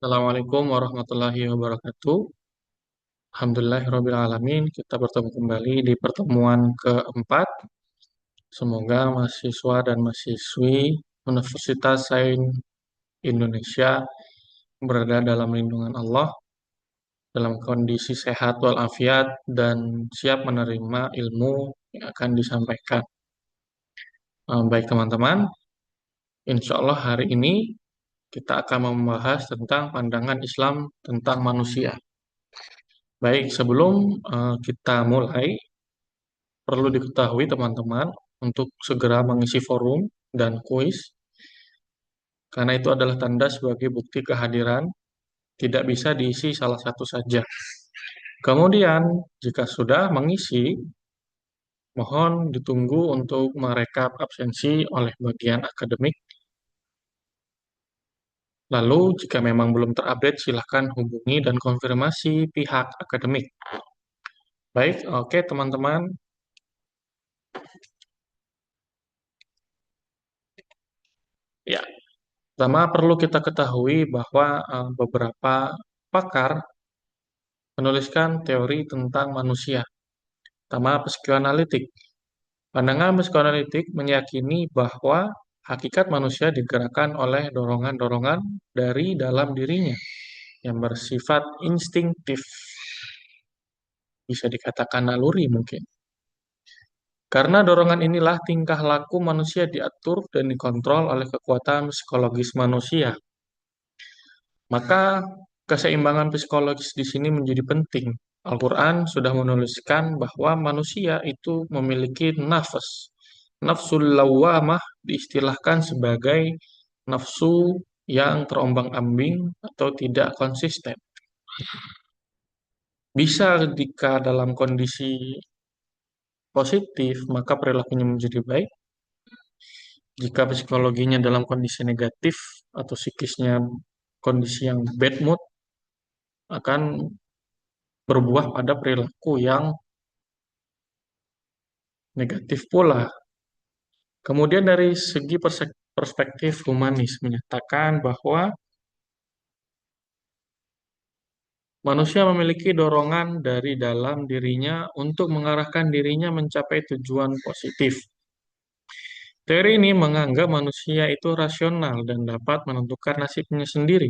Assalamualaikum warahmatullahi wabarakatuh. Alhamdulillahirrabbilalamin. Kita bertemu kembali di pertemuan keempat. Semoga mahasiswa dan mahasiswi Universitas Sains Indonesia berada dalam lindungan Allah, dalam kondisi sehat walafiat, dan siap menerima ilmu yang akan disampaikan. Baik teman-teman, insya Allah hari ini kita akan membahas tentang pandangan Islam tentang manusia. Baik, sebelum kita mulai, perlu diketahui teman-teman untuk segera mengisi forum dan kuis, karena itu adalah tanda sebagai bukti kehadiran, tidak bisa diisi salah satu saja. Kemudian, jika sudah mengisi, mohon ditunggu untuk merekap absensi oleh bagian akademik. Lalu, jika memang belum terupdate, silakan hubungi dan konfirmasi pihak akademik. Baik, oke teman-teman. Ya, pertama perlu kita ketahui bahwa beberapa pakar menuliskan teori tentang manusia, pertama psikoanalitik. Pandangan psikoanalitik meyakini bahwa hakikat manusia digerakkan oleh dorongan-dorongan dari dalam dirinya yang bersifat instingtif, bisa dikatakan naluri mungkin. Karena dorongan inilah tingkah laku manusia diatur dan dikontrol oleh kekuatan psikologis manusia. Maka keseimbangan psikologis di sini menjadi penting. Al-Quran sudah menuliskan bahwa manusia itu memiliki nafas. Nafsul lawamah diistilahkan sebagai nafsu yang terombang-ambing atau tidak konsisten. Bisa jika dalam kondisi positif, maka perilakunya menjadi baik. Jika psikologinya dalam kondisi negatif atau psikisnya kondisi yang bad mood, akan berbuah pada perilaku yang negatif pula. Kemudian dari segi perspektif humanis menyatakan bahwa manusia memiliki dorongan dari dalam dirinya untuk mengarahkan dirinya mencapai tujuan positif. Teori ini menganggap manusia itu rasional dan dapat menentukan nasibnya sendiri.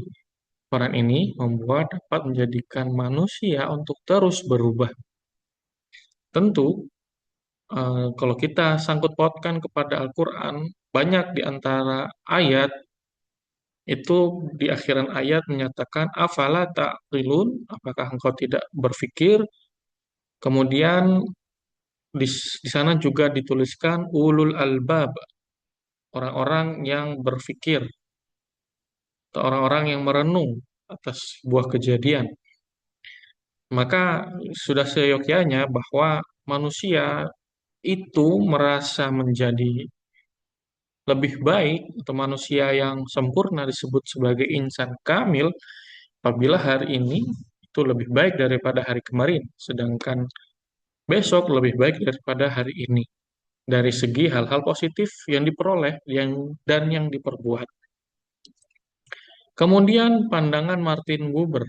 Peran ini membuat dapat menjadikan manusia untuk terus berubah. Tentu, kalau kita sangkut pautkan kepada Al-Quran, banyak di antara ayat itu di akhiran ayat menyatakan afala ta'qilun, apakah engkau tidak berpikir? Kemudian di sana juga dituliskan ulul albab, orang-orang yang berpikir atau orang-orang yang merenung atas sebuah kejadian. Maka sudah seyogyanya bahwa manusia itu merasa menjadi lebih baik atau manusia yang sempurna disebut sebagai insan kamil apabila hari ini itu lebih baik daripada hari kemarin, sedangkan besok lebih baik daripada hari ini dari segi hal-hal positif yang diperoleh dan yang diperbuat. Kemudian pandangan Martin Buber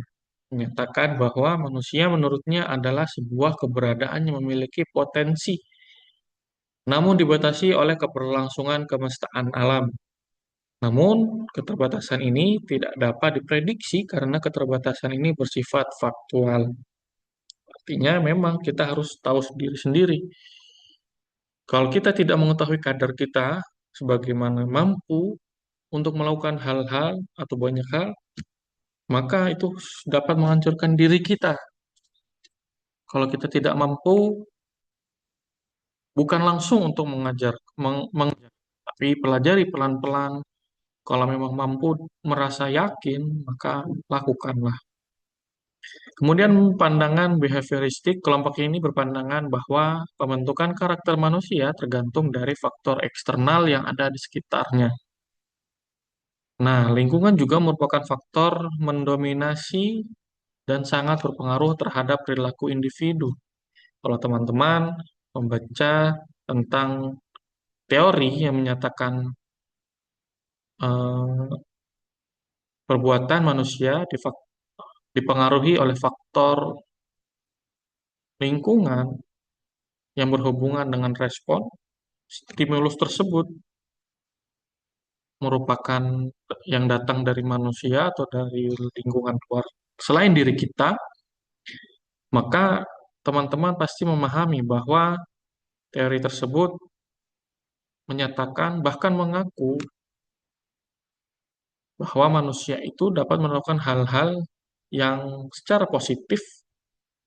menyatakan bahwa manusia menurutnya adalah sebuah keberadaan yang memiliki potensi, namun dibatasi oleh keberlangsungan kemestaan alam. Namun, keterbatasan ini tidak dapat diprediksi karena keterbatasan ini bersifat faktual. Artinya memang kita harus tahu sendiri-sendiri. Kalau kita tidak mengetahui kadar kita, sebagaimana mampu untuk melakukan hal-hal atau banyak hal, maka itu dapat menghancurkan diri kita. Kalau kita tidak mampu, bukan langsung untuk mengajar, tapi pelajari pelan-pelan. Kalau memang mampu merasa yakin, maka lakukanlah. Kemudian pandangan behavioristik, kelompok ini berpandangan bahwa pembentukan karakter manusia tergantung dari faktor eksternal yang ada di sekitarnya. Nah, lingkungan juga merupakan faktor mendominasi dan sangat berpengaruh terhadap perilaku individu. Kalau teman-teman membaca tentang teori yang menyatakan eh, perbuatan manusia dipengaruhi oleh faktor lingkungan yang berhubungan dengan respon stimulus tersebut merupakan yang datang dari manusia atau dari lingkungan luar selain diri kita, maka teman-teman pasti memahami bahwa teori tersebut menyatakan bahkan mengaku bahwa manusia itu dapat melakukan hal-hal yang secara positif,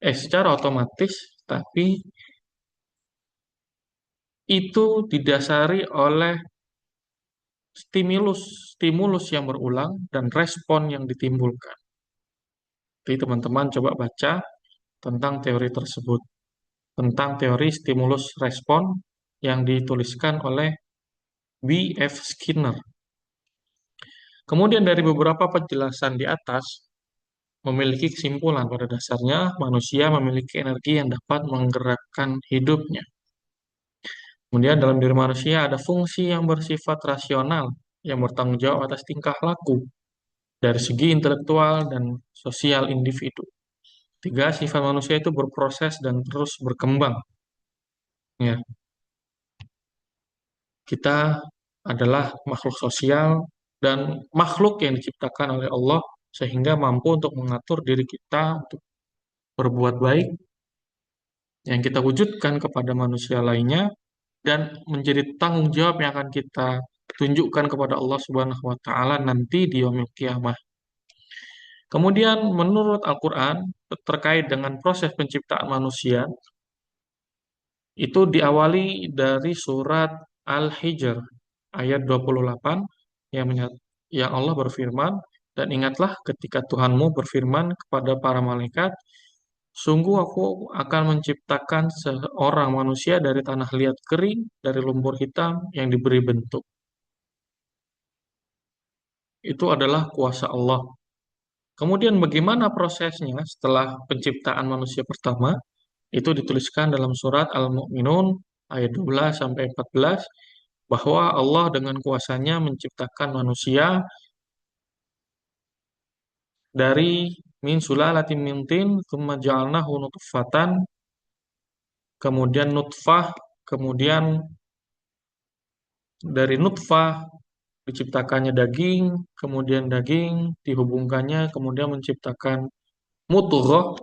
secara otomatis, tapi itu didasari oleh stimulus yang berulang dan respon yang ditimbulkan. Jadi teman-teman coba baca tentang teori tersebut, tentang teori stimulus respon yang dituliskan oleh B.F. Skinner. Kemudian dari beberapa penjelasan di atas, memiliki kesimpulan pada dasarnya manusia memiliki energi yang dapat menggerakkan hidupnya. Kemudian dalam diri manusia ada fungsi yang bersifat rasional yang bertanggung jawab atas tingkah laku dari segi intelektual dan sosial individu. Tiga, sifat manusia itu berproses dan terus berkembang. Ya, kita adalah makhluk sosial dan makhluk yang diciptakan oleh Allah sehingga mampu untuk mengatur diri kita untuk berbuat baik yang kita wujudkan kepada manusia lainnya dan menjadi tanggung jawab yang akan kita tunjukkan kepada Allah Subhanahu wa taala nanti di yaumil kiamah. Kemudian menurut Al-Qur'an terkait dengan proses penciptaan manusia itu diawali dari surat Al-Hijr ayat 28 yang Allah berfirman, dan ingatlah ketika Tuhanmu berfirman kepada para malaikat, sungguh aku akan menciptakan seorang manusia dari tanah liat kering, dari lumpur hitam yang diberi bentuk. Itu adalah kuasa Allah. Kemudian bagaimana prosesnya setelah penciptaan manusia pertama? Itu dituliskan dalam surat Al-Mu'minun ayat 12 sampai 14 bahwa Allah dengan kuasanya menciptakan manusia dari min sulalatin min tin tsumma ja'alnahu nutfatan, kemudian nutfah, kemudian dari nutfah diciptakannya daging, kemudian daging dihubungkannya, kemudian menciptakan mudghah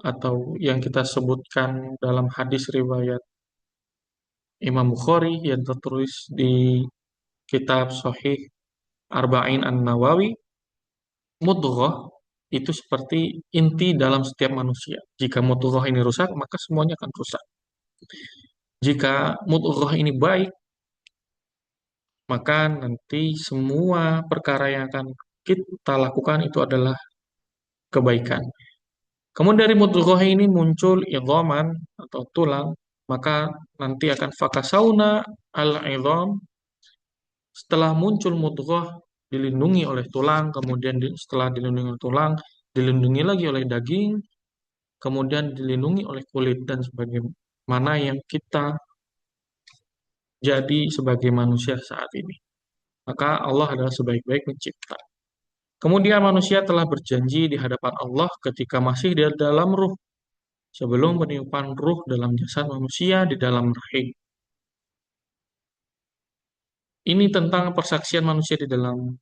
atau yang kita sebutkan dalam hadis riwayat Imam Bukhari yang tertulis di kitab Sahih Arba'in An-Nawawi, mudghah itu seperti inti dalam setiap manusia. Jika mudghah ini rusak, maka semuanya akan rusak. Jika mudghah ini baik, maka nanti semua perkara yang akan kita lakukan itu adalah kebaikan. Kemudian dari mudghah ini muncul idhaman atau tulang, maka nanti akan fakasauna al-idham. Setelah muncul mudghah dilindungi oleh tulang, kemudian setelah dilindungi oleh tulang, dilindungi lagi oleh daging, kemudian dilindungi oleh kulit dan sebagaimana yang kita jadi sebagai manusia saat ini. Maka Allah adalah sebaik-baik pencipta. Kemudian manusia telah berjanji di hadapan Allah ketika masih di dalam ruh, sebelum peniupan ruh dalam jasad manusia di dalam rahim. Ini tentang persaksian manusia di dalam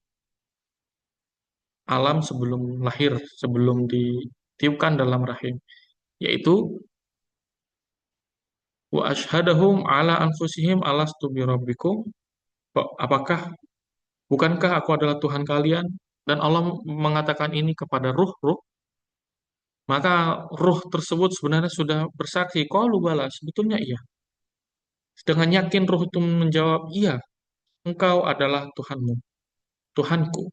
alam sebelum lahir, sebelum ditiupkan dalam rahim, yaitu wa ashhadahum ala anfusihim alastu birabbikum, apakah bukankah aku adalah Tuhan kalian? Dan Allah mengatakan ini kepada ruh-ruh, maka ruh tersebut sebenarnya sudah bersaksi, qalu bala, sebetulnya iya. Dengan yakin ruh itu menjawab, iya, engkau adalah Tuhanmu, Tuhanku.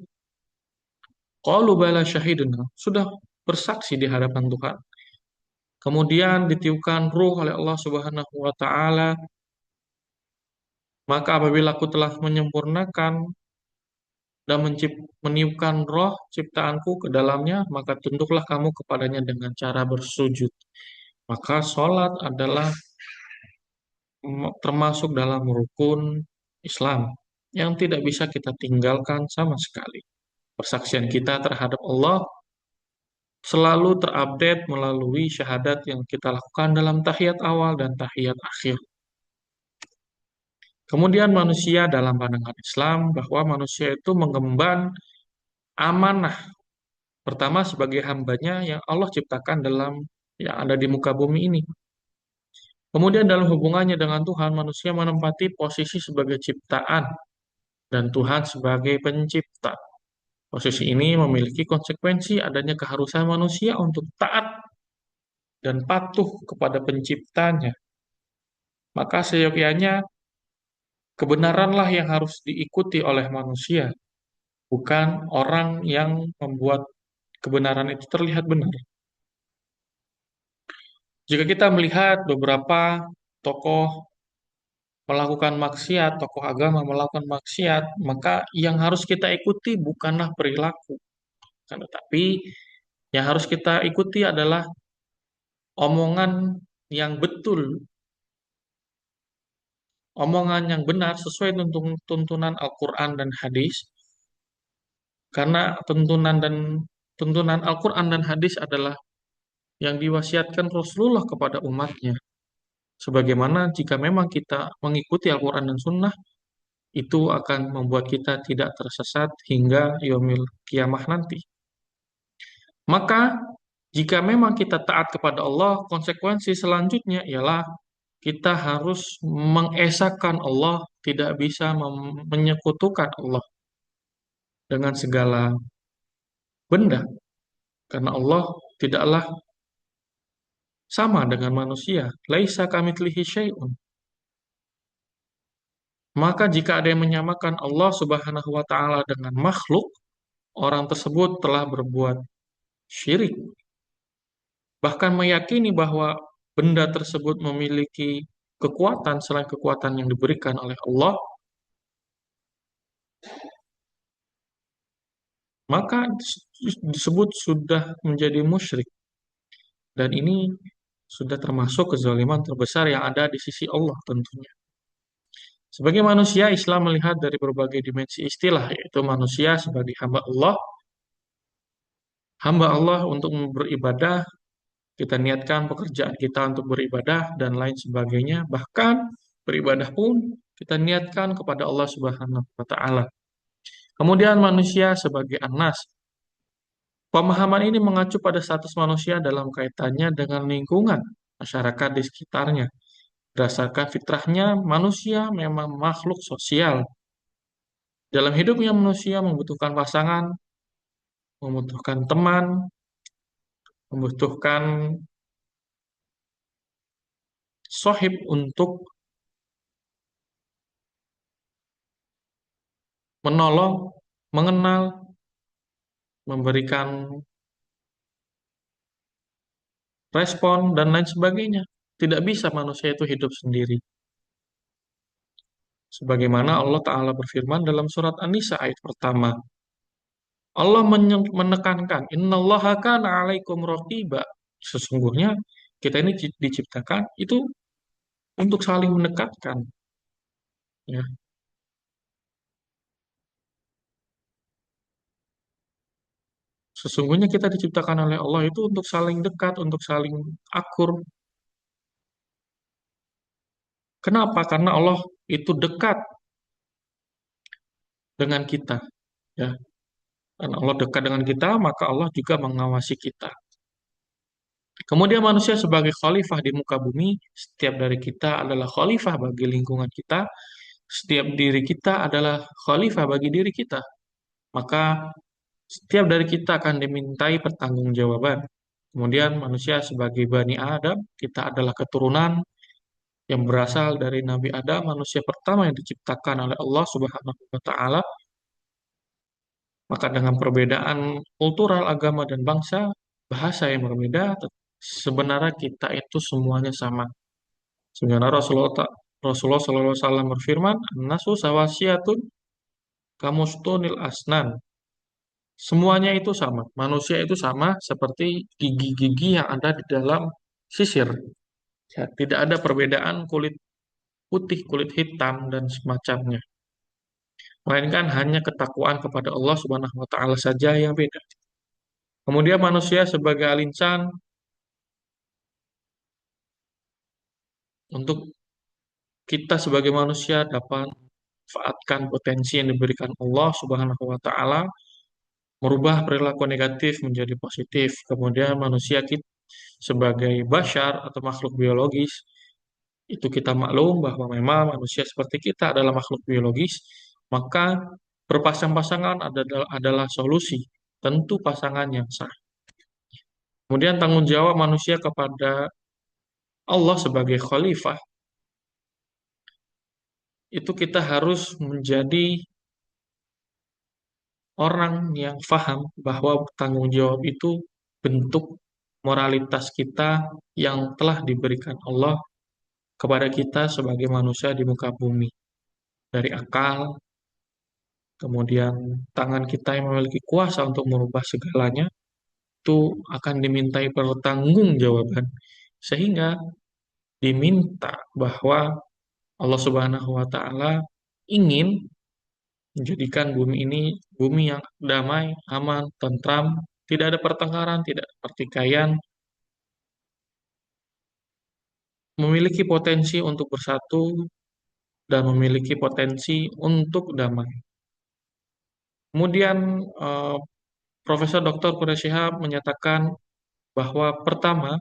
Qalu bala syahidna, sudah bersaksi di hadapan Tuhan. Kemudian ditiupkan ruh oleh Allah Subhanahu wa taala, maka apabila aku telah menyempurnakan dan meniupkan roh ciptaanku ke dalamnya, maka tunduklah kamu kepadanya dengan cara bersujud. Maka sholat adalah termasuk dalam rukun Islam yang tidak bisa kita tinggalkan sama sekali. Persaksian kita terhadap Allah selalu terupdate melalui syahadat yang kita lakukan dalam tahiyat awal dan tahiyat akhir. Kemudian manusia dalam pandangan Islam bahwa manusia itu mengemban amanah pertama sebagai hambanya yang Allah ciptakan dalam yang ada di muka bumi ini. Kemudian dalam hubungannya dengan Tuhan, manusia menempati posisi sebagai ciptaan dan Tuhan sebagai pencipta. Posisi ini memiliki konsekuensi adanya keharusan manusia untuk taat dan patuh kepada penciptanya. Maka seyogyanya kebenaranlah yang harus diikuti oleh manusia, bukan orang yang membuat kebenaran itu terlihat benar. Jika kita melihat beberapa tokoh melakukan maksiat, tokoh agama melakukan maksiat, maka yang harus kita ikuti bukanlah perilaku, kan, tetapi yang harus kita ikuti adalah omongan yang betul, omongan yang benar sesuai tuntunan Al-Quran dan hadis, karena tuntunan Al-Quran dan hadis adalah yang diwasiatkan Rasulullah kepada umatnya. Sebagaimana jika memang kita mengikuti Al-Quran dan Sunnah, itu akan membuat kita tidak tersesat hingga yaumil kiamah nanti. Maka, jika memang kita taat kepada Allah, konsekuensi selanjutnya ialah kita harus mengesahkan Allah, tidak bisa menyekutukan Allah dengan segala benda, karena Allah tidaklah sama dengan manusia. Laisa kamitslihi syai'un. Maka jika ada yang menyamakan Allah Subhanahu wa taala dengan makhluk, orang tersebut telah berbuat syirik. Bahkan meyakini bahwa benda tersebut memiliki kekuatan selain kekuatan yang diberikan oleh Allah, maka disebut sudah menjadi musyrik. Dan ini sudah termasuk kezaliman terbesar yang ada di sisi Allah tentunya. Sebagai manusia, Islam melihat dari berbagai dimensi istilah, yaitu manusia sebagai hamba Allah untuk beribadah, kita niatkan pekerjaan kita untuk beribadah, dan lain sebagainya. Bahkan beribadah pun kita niatkan kepada Allah Subhanahu wa Ta'ala. Kemudian manusia sebagai anas. Pemahaman ini mengacu pada status manusia dalam kaitannya dengan lingkungan masyarakat di sekitarnya. Berdasarkan fitrahnya, manusia memang makhluk sosial. Dalam hidupnya manusia membutuhkan pasangan, membutuhkan teman, membutuhkan sohib untuk menolong, mengenal, memberikan respon, dan lain sebagainya. Tidak bisa manusia itu hidup sendiri. Sebagaimana Allah Ta'ala berfirman dalam surat An-Nisa ayat pertama. Allah menekankan, Innallaha kana 'alaikum raqiba. Sesungguhnya kita ini diciptakan itu untuk saling mendekatkan. Ya. Sesungguhnya kita diciptakan oleh Allah itu untuk saling dekat, untuk saling akur. Kenapa? Karena Allah itu dekat dengan kita. Ya. Karena Allah dekat dengan kita, maka Allah juga mengawasi kita. Kemudian manusia sebagai khalifah di muka bumi, setiap dari kita adalah khalifah bagi lingkungan kita, setiap diri kita adalah khalifah bagi diri kita. Maka setiap dari kita akan dimintai pertanggungjawaban. Kemudian manusia sebagai Bani Adam, kita adalah keturunan yang berasal dari Nabi Adam, manusia pertama yang diciptakan oleh Allah Subhanahu wa taala. Maka dengan perbedaan kultural, agama dan bangsa, bahasa yang berbeda, sebenarnya kita itu semuanya sama. Sebenarnya Rasulullah SAW berfirman, "Nasu sawasiyatun kamustunil asnan." Semuanya itu sama. Manusia itu sama seperti gigi-gigi yang ada di dalam sisir. Ya, tidak ada perbedaan kulit putih, kulit hitam, dan semacamnya. melainkan hanya ketakwaan kepada Allah Subhanahu wa taala saja yang beda. Kemudian manusia sebagai alinsan untuk kita sebagai manusia dapat manfaatkan potensi yang diberikan Allah Subhanahu wa taala, merubah perilaku negatif menjadi positif. Kemudian manusia kita sebagai bashar atau makhluk biologis, itu kita maklum bahwa memang manusia seperti kita adalah makhluk biologis, maka berpasang-pasangan adalah solusi. Tentu pasangan yang sah. Kemudian tanggung jawab manusia kepada Allah sebagai khalifah, itu kita harus menjadi orang yang paham bahwa tanggung jawab itu bentuk moralitas kita yang telah diberikan Allah kepada kita sebagai manusia di muka bumi. Dari akal, kemudian tangan kita yang memiliki kuasa untuk merubah segalanya, itu akan dimintai pertanggungjawaban. Sehingga diminta bahwa Allah Subhanahu wa taala ingin menjadikan bumi ini bumi yang damai, aman, tentram, tidak ada pertengkaran, tidak ada pertikaian, memiliki potensi untuk bersatu dan memiliki potensi untuk damai. Kemudian eh, Profesor Dr. Quraish Shihab menyatakan bahwa pertama,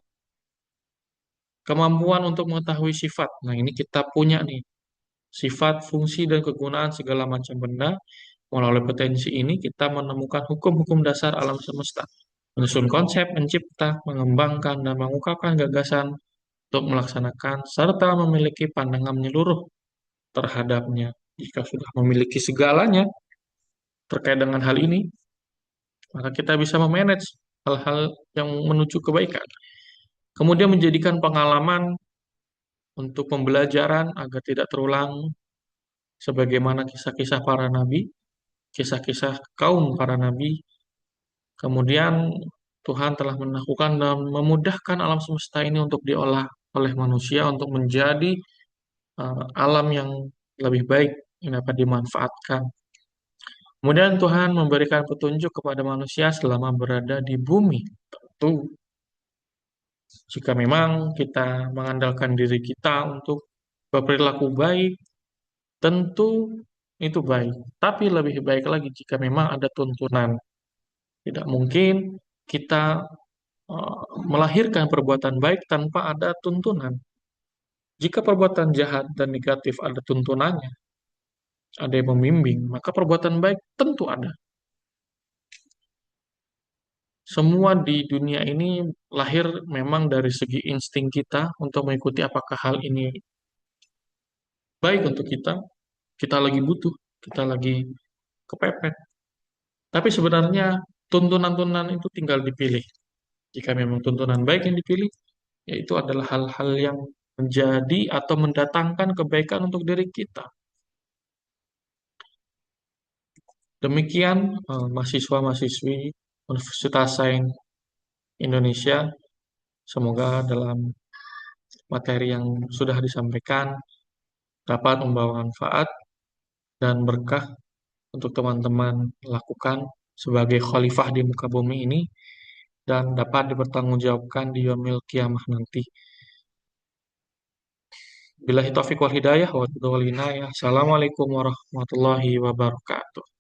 kemampuan untuk mengetahui sifat. Nah, ini kita punya nih, sifat, fungsi, dan kegunaan segala macam benda. Melalui potensi ini kita menemukan hukum-hukum dasar alam semesta, menyusun konsep, mencipta, mengembangkan, dan mengungkapkan gagasan untuk melaksanakan, serta memiliki pandangan menyeluruh terhadapnya. Jika sudah memiliki segalanya terkait dengan hal ini, maka kita bisa memanage hal-hal yang menuju kebaikan. Kemudian menjadikan pengalaman untuk pembelajaran agar tidak terulang sebagaimana kisah-kisah para nabi, kisah-kisah kaum para nabi. Kemudian Tuhan telah menaklukkan dan memudahkan alam semesta ini untuk diolah oleh manusia untuk menjadi alam yang lebih baik yang dapat dimanfaatkan. Kemudian Tuhan memberikan petunjuk kepada manusia selama berada di bumi. Tentu, jika memang kita mengandalkan diri kita untuk berperilaku baik, tentu itu baik. Tapi lebih baik lagi jika memang ada tuntunan. Tidak mungkin kita melahirkan perbuatan baik tanpa ada tuntunan. Jika perbuatan jahat dan negatif ada tuntunannya, ada yang membimbing, maka perbuatan baik tentu ada. Semua di dunia ini lahir memang dari segi insting kita untuk mengikuti apakah hal ini baik untuk kita lagi butuh, kita lagi kepepet. Tapi sebenarnya tuntunan-tuntunan itu tinggal dipilih. Jika memang tuntunan baik yang dipilih, yaitu adalah hal-hal yang menjadi atau mendatangkan kebaikan untuk diri kita. Demikian mahasiswa-mahasiswi Universitas Sains Indonesia, semoga dalam materi yang sudah disampaikan dapat membawa manfaat dan berkah untuk teman-teman lakukan sebagai khalifah di muka bumi ini dan dapat dipertanggungjawabkan di yaumil kiamah nanti. Billahi taufiq wal hidayah wa taufiq wal inayah. Assalamualaikum warahmatullahi wabarakatuh.